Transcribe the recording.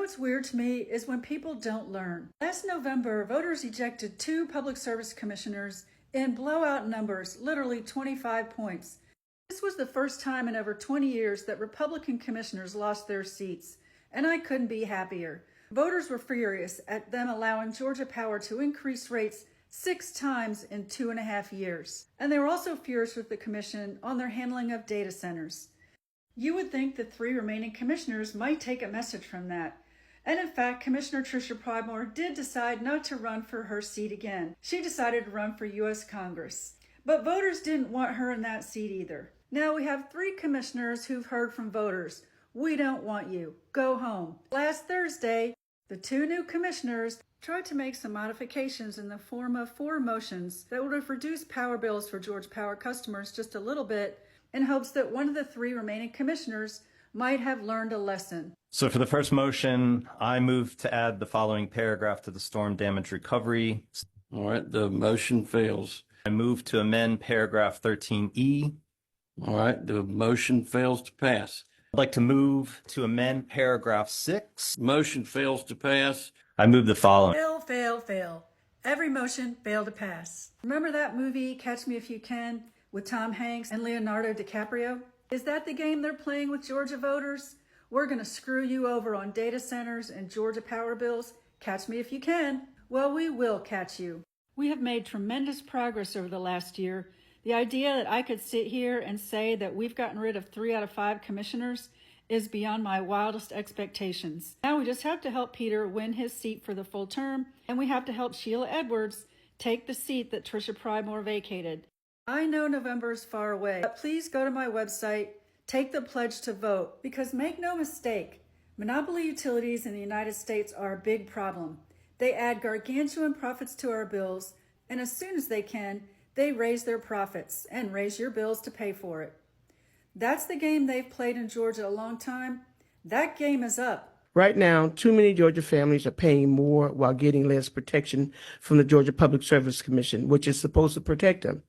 what's weird to me is when people don't learn. Last November, voters ejected 2 public service commissioners in blowout numbers, literally 25 points. This was the first time in over 20 years that Republican commissioners lost their seats, and I couldn't be happier. Voters were furious at them allowing Georgia Power to increase rates 6 times in 2.5 years. And they were also furious with the commission on their handling of data centers. You would think the 3 remaining commissioners might take a message from that. And in fact, Commissioner Tricia Pridemore did decide not to run for her seat again. She decided to run for U.S. Congress. But voters didn't want her in that seat either. Now we have 3 commissioners who've heard from voters. We don't want you. Go home. Last Thursday, the 2 new commissioners tried to make some modifications in the form of 4 motions that would have reduced power bills for Georgia Power customers just a little bit, in hopes that one of the 3 remaining commissioners might have learned a lesson. So for the first motion, I move to add the following paragraph to the storm damage recovery. All right, the motion fails. I move to amend paragraph 13E. All right, the motion fails to pass. I'd like to move to amend paragraph 6. Motion fails to pass. I move the following. Fail, fail, fail. Every motion failed to pass. Remember that movie, Catch Me If You Can, with Tom Hanks and Leonardo DiCaprio? Is that the game they're playing with Georgia voters? We're going to screw you over on data centers and Georgia power bills. Catch me if you can. Well, we will catch you. We have made tremendous progress over the last year. The idea that I could sit here and say that we've gotten rid of 3 out of 5 commissioners is beyond my wildest expectations. Now we just have to help Peter win his seat for the full term, and we have to help Sheila Edwards take the seat that Tricia Pridemore vacated. I know November is far away, but please go to my website, take the pledge to vote, because make no mistake, monopoly utilities in the United States are a big problem. They add gargantuan profits to our bills, and as soon as they can, they raise their profits and raise your bills to pay for it. That's the game they've played in Georgia a long time. That game is up. Right now, too many Georgia families are paying more while getting less protection from the Georgia Public Service Commission, which is supposed to protect them.